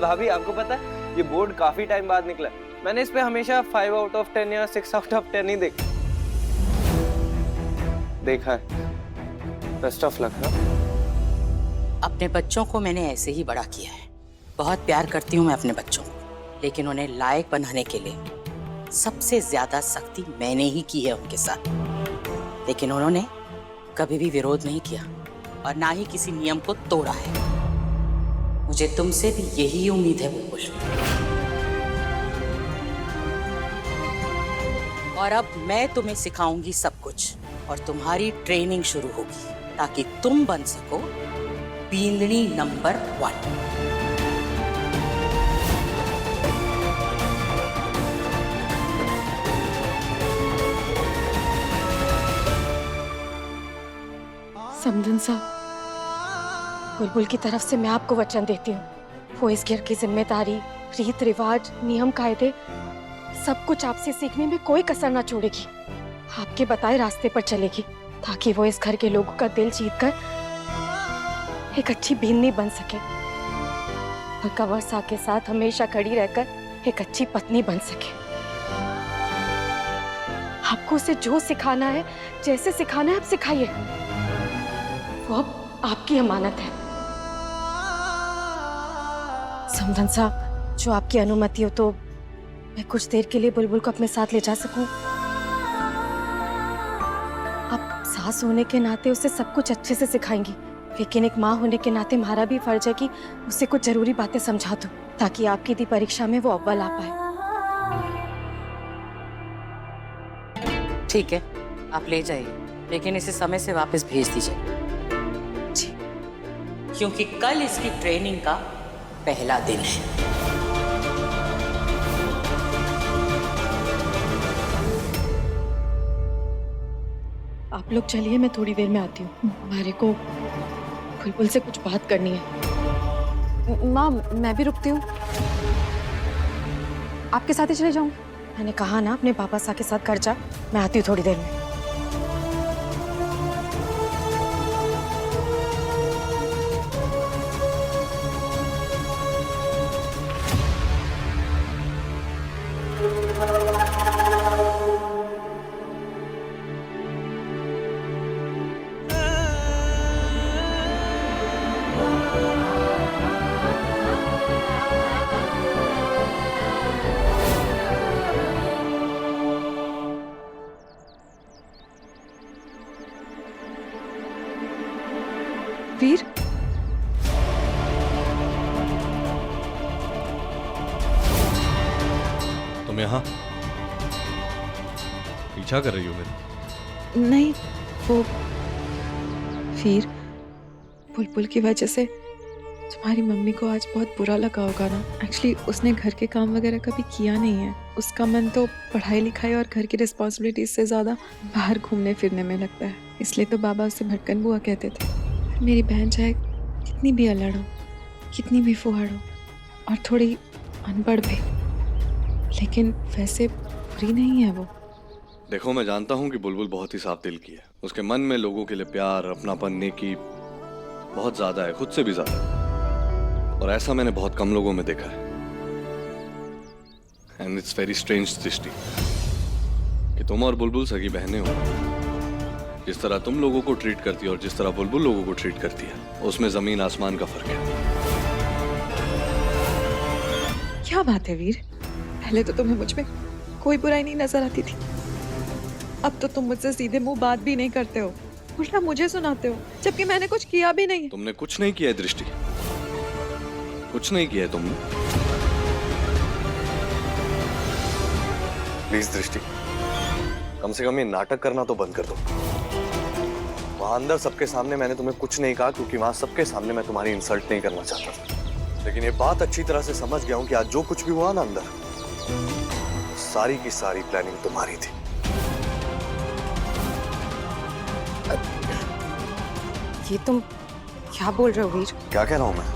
भाभी आपको पता है ये बोर्ड काफी टाइम बाद निकला। मैंने इस पे हमेशा 5 आउट ऑफ 10 या 6 आउट ऑफ 10 ही देखा है। Best of luck. अपने बच्चों को मैंने ऐसे ही बड़ा किया है। बहुत प्यार करती हूँ मैं अपने बच्चों को, लेकिन उन्हें लायक बनाने के लिए सबसे ज्यादा सख्ती मैंने ही की है उनके साथ। लेकिन उन्होंने कभी भी विरोध नहीं किया और ना ही किसी नियम को तोड़ा है। मुझे तुमसे भी यही उम्मीद है बुलबुल। और अब मैं तुम्हें सिखाऊंगी सब कुछ और तुम्हारी ट्रेनिंग शुरू होगी ताकि तुम बन सको बींदनी नंबर 1। समधन साहब, बुलबुल की तरफ से मैं आपको वचन देती हूँ, वो इस घर की जिम्मेदारी, रीत रिवाज, नियम कायदे सब कुछ आपसे सीखने में कोई कसर ना छोड़ेगी। आपके बताए रास्ते पर चलेगी ताकि वो इस घर के लोगों का दिल जीतकर एक अच्छी बींदनी बन सके और कंवर के साथ हमेशा खड़ी रहकर एक अच्छी पत्नी बन सके। आपको उसे जो सिखाना है, जैसे सिखाना है, आप सिखाइए। वो अब आपकी अमानत है। समधन साहब, जो आपकी अनुमति हो तो मैं कुछ देर के लिए बुलबुल को अपने साथ ले जा सकूं। आप सास होने के नाते उसे सब कुछ अच्छे से सिखाएंगी, लेकिन एक माँ होने के नाते हमारा भी फर्ज है कि उसे कुछ जरूरी बातें समझा दूं ताकि आपकी दी परीक्षा में वो अव्वल आ पाए। ठीक है, आप ले जाइए, लेकिन इसे समय से वापस भेज दीजिए क्योंकि कल इसकी ट्रेनिंग का पहला दिन है। आप लोग चलिए, मैं थोड़ी देर में आती हूँ। हमारे को बुलबुल से कुछ बात करनी है। माँ, मैं भी रुकती हूँ, आपके साथ ही चले जाऊँ? मैंने कहा ना अपने पापा सा के साथ घर जा। मैं आती हूँ थोड़ी देर में। वीर, तुम यहाँ पीछा कर रही हो मेरा? नहीं, वो वीर, बुलबुल की वजह से तुम्हारी मम्मी को आज बहुत बुरा लगा होगा ना। एक्चुअली उसने घर के काम वगैरह कभी किया नहीं है। उसका मन तो पढ़ाई लिखाई और घर की रिस्पॉन्सिबिलिटीज से ज्यादा बाहर घूमने फिरने में लगता है। इसलिए तो बाबा उसे भटकन बुआ कहते थे। मेरी बहन चाहे कितनी भी अलड़ हो, कितनी भी फुहड़ हो और थोड़ी अनपढ़ भी, लेकिन वैसे बुरी नहीं है वो। देखो, मैं जानता हूँ कि बुलबुल बहुत ही साफ दिल की है। उसके मन में लोगों के लिए प्यार, अपनापन, नेकी बहुत ज्यादा है, खुद से भी ज्यादा। और ऐसा मैंने बहुत कम लोगों में देखा है। एंड इट्स वेरी स्ट्रेंज दृष्टि कि तुम और बुलबुल सगी बहनें हो। जिस तरह तुम लोगों को ट्रीट करती है और जिस तरह बुलबुल लोगों को ट्रीट करती है, उसमें जमीन आसमान का फर्क है। क्या बात है वीर, पहले तो तुम्हें मुझ में कोई बुराई नहीं नजर आती थी, अब तो तुम मुझसे सीधे मुंह बात भी नहीं करते हो, उल्टा मुझे सुनाते हो, जबकि मैंने कुछ किया भी नहीं। तुमने कुछ नहीं किया है दृष्टि, कुछ नहीं किया है तुमने। प्लीज दृष्टि, कम से कम ये नाटक करना तो बंद कर दो। वहां अंदर सबके सामने मैंने तुम्हें कुछ नहीं कहा क्योंकि वहां सबके सामने मैं तुम्हारी इंसल्ट नहीं करना चाहता था। लेकिन ये बात अच्छी तरह से समझ गया हूं कि आज जो कुछ भी हुआ ना अंदर, सारी की सारी प्लानिंग तुम्हारी थी। ये तुम क्या बोल रहे हो वीर? क्या कह रहा हूं मैं?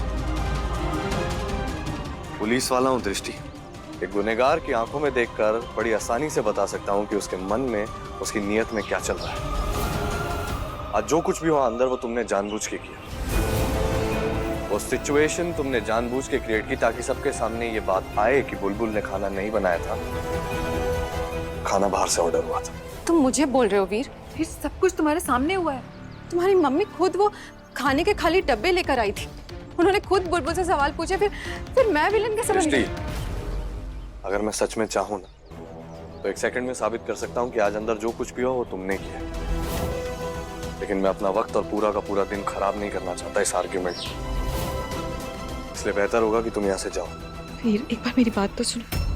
पुलिस वाला हूं दृष्टि। एक गुनहगार की आंखों में देखकर बड़ी आसानी से बता सकता हूं कि उसके मन में, उसकी नीयत में क्या चल रहा है। आज जो कुछ भी हुआ अंदर, वो तुमने जानबूझ के किया। वो सिचुएशन तुमने जानबूझ के क्रिएट की ताकि सबके सामने ये बात आए कि बुलबुल ने खाना नहीं बनाया था, खाना बाहर से ऑर्डर हुआ था। तुम मुझे बोल रहे हो वीर? फिर सब कुछ तुम्हारे सामने हुआ है। तुम्हारी मम्मी खुद वो खाने के खाली डब्बे लेकर आई थी। उन्होंने खुद बुलबुल से सवाल पूछे, फिर मैं विलन कैसे बन गई? अगर मैं सच में चाहूँ ना तो 1 सेकंड में साबित कर सकता हूँ कि आज अंदर जो कुछ भी हो वो तुमने किया, लेकिन मैं अपना वक्त और पूरा का पूरा दिन खराब नहीं करना चाहता इस आर्ग्यूमेंट में। इसलिए बेहतर होगा कि तुम यहाँ से जाओ। वीर एक बार मेरी बात तो सुनो।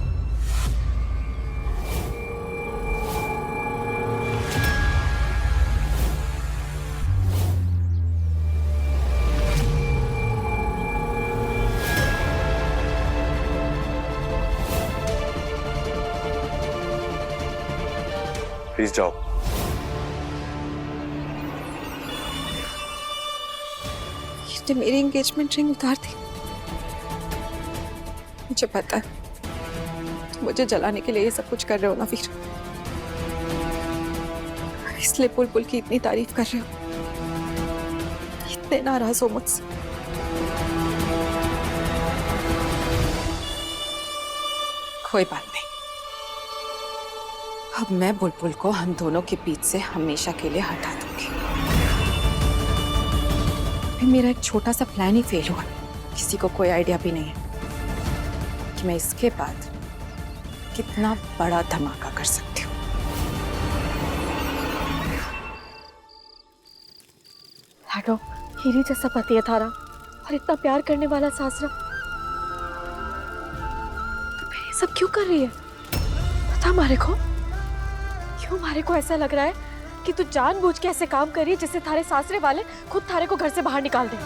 प्लीज जाओ। इसने मेरी एंगेजमेंट रिंग उतार दी। मुझे पता है तुम मुझे जलाने के लिए ये सब कुछ कर रहे हो ना वीर, इसलिए बुलबुल की इतनी तारीफ कर रहे हो, इतने नाराज हो मुझसे। कोई बात नहीं, अब मैं बुलबुल को हम दोनों के बीच से हमेशा के लिए हटा दूंगी। अभी मेरा एक छोटा सा प्लान ही फेल हुआ, किसी को कोई आइडिया भी नहीं है कि मैं इसके बाद कितना बड़ा धमाका कर सकती हूँ। लाडो, हीरी जैसा पति है थारा और इतना प्यार करने वाला सासरा, तो फिर ये सब क्यों कर रही है? पता हमारे को क्यों? हमारे को ऐसा लग रहा है कि तू जानबूझ के ऐसे काम कर रही है जिससे थारे सासरे वाले खुद थारे को घर से बाहर निकाल दें।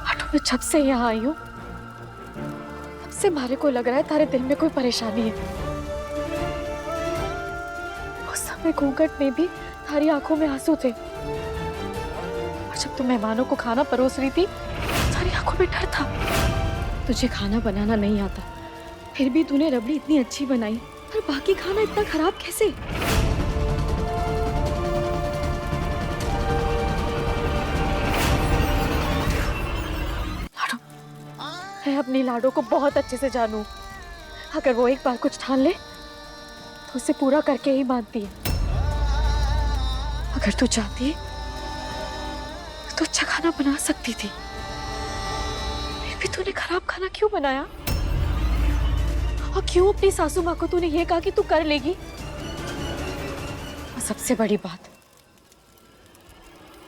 हटो, मैं जब से यहाँ आई हूँ तब से हमारे को लग रहा है थारे दिल में कोई परेशानी है। उस समय घूंघट में भी थारी आंखों में आंसू थे, और जब तू मेहमानों को खाना परोस रही थी थारी आंखों में डर था। तुझे खाना बनाना नहीं आता, फिर भी तूने रबड़ी इतनी अच्छी बनाई, और बाकी खाना इतना खराब कैसे? लाडो, मैं अपनी लाडो को बहुत अच्छे से जानू। अगर वो एक बार कुछ ठान ले तो उसे पूरा करके ही मानती है। अगर तू चाहती तो अच्छा खाना बना सकती थी, फिर भी तूने खराब खाना क्यों बनाया? और क्यों अपनी सासू माँ को तूने ये कहा कि तू कर लेगी? और सबसे बड़ी बात,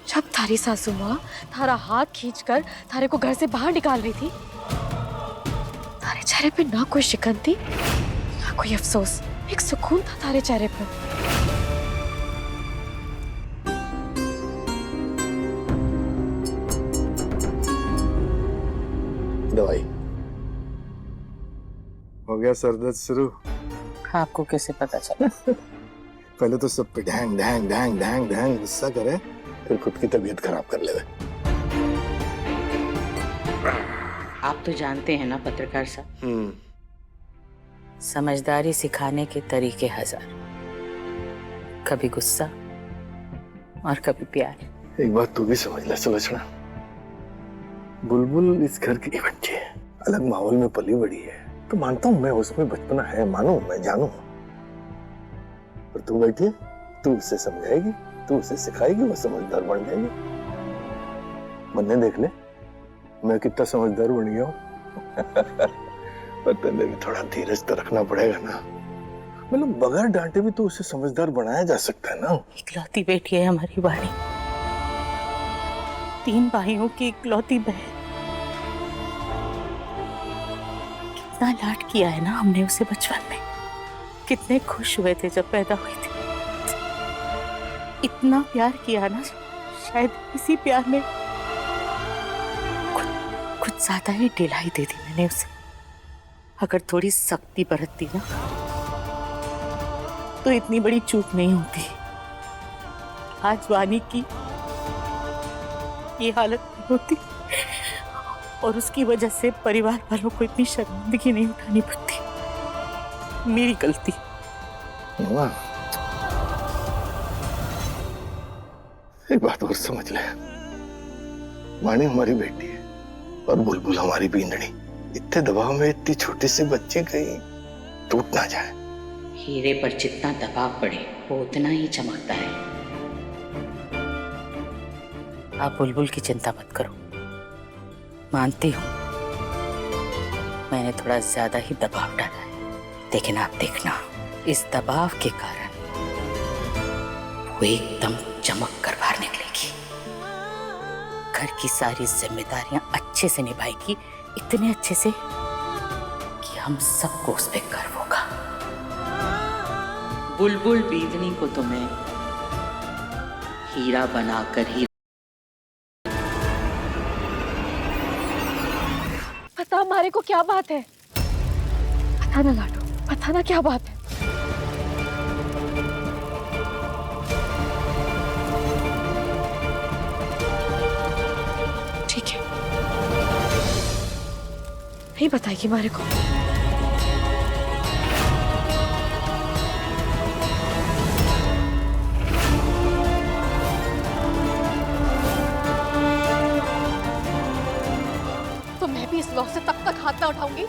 जब थारी सासू माँ थारा हाथ खींचकर थारे को घर से बाहर निकाल रही थी, थारे चेहरे पे ना कोई शिकन थी ना कोई अफसोस, एक सुकून था थारे चेहरे पर। दवाई हो गया, सर दर्द शुरू? आपको कैसे पता चला? पहले तो सब पे ढैंग ढैंग ढैंग ढैंग ढैंग गुस्सा करे, फिर खुद की तबीयत खराब कर ले। आप तो जानते हैं ना पत्रकार साहब, समझदारी सिखाने के तरीके हजार, कभी गुस्सा और कभी प्यार। एक बात तू भी समझ ले सुलक्षणा, बुलबुल इस घर की बच्ची है, अलग माहौल में पली बड़ी है, तो मानता हूँ मैं उसमें बचपना है, मानो मैं जानू, पर तू बैठी, तू उसे समझाएगी, तू उसे सिखाएगी, वो समझदार बन जाएगी। मन्ने देख ले मैं कितना समझदार बन गया हूँ। पर तेरे भी थोड़ा धीरज तो रखना पड़ेगा ना, मतलब बगैर डांटे भी तो उसे समझदार बनाया जा सकता है ना। इकलौती बेटी है हमारी वाणी, 3 भाइयों की इकलौती बहन। कितना लाड किया है ना हमने उसे बचपन में, कितने खुश हुए थे जब पैदा हुई थी, इतना प्यार किया ना, शायद इसी प्यार में कुछ ज्यादा ही ढिलाई दे दी मैंने उसे। अगर थोड़ी सख्ती बरतती ना तो इतनी बड़ी चूक नहीं होती। आज वानी की ये हालत नहीं होती, और उसकी वजह से परिवार वालों को इतनी शर्मिंदगी नहीं उठानी पड़ती। मेरी गलती। एक बात और समझ ले, वाणी हमारी बेटी है और बुलबुल हमारी बींदड़ी। इतने दबाव में इतनी छोटी सी बच्ची कहीं टूट ना जाए। हीरे पर जितना दबाव पड़े वो उतना ही चमकता है। आप बुलबुल की चिंता मत करो, मानती हूँ मैंने थोड़ा ज्यादा ही दबाव डाला है, लेकिन आप देखना इस दबाव के कारण वो एकदम चमक कर बाहर निकलेगी। घर की सारी जिम्मेदारियां अच्छे से निभाएगी, इतने अच्छे से कि हम सबको उस पर गर्व होगा। बुलबुल बीदनी को तो मैं हीरा बनाकर ही। पता हमारे को क्या बात है? पता ना लाडो, पता ना क्या बात है। ठीक है, नहीं बताएगी हमारे को। तो मैं भी इस लॉ से तब तक हाथ ना उठाऊंगी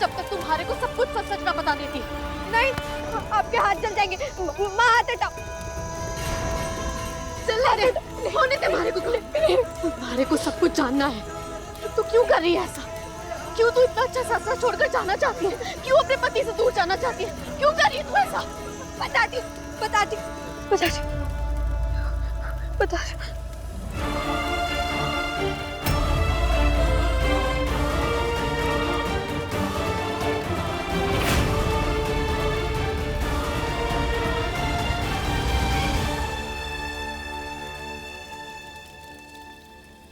जब तक तुम्हारे को सब कुछ सच सच ना बता देती। नहीं, आपके हाथ जल जाएंगे। माँ हाथ हटाओ। चल दे, होने दे हमारे को। तुम्हारे को सब कुछ जानना है। तू क्यों कर रही है ऐसा? क्यों तू इतना अच्छा ससुराल छोड़कर जाना चाहती है? क्यों अपने पति से दूर जाना चाहती है? क्यों कर रही है तू ऐसा? बताती बताती बताती बताती।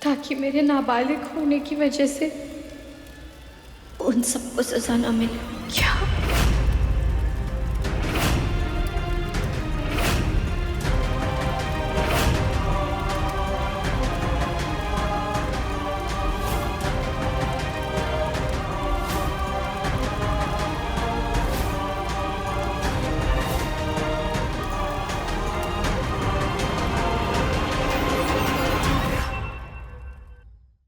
ताकि मेरे नाबालिग होने की वजह से उन सबको सजा न मिले। क्या?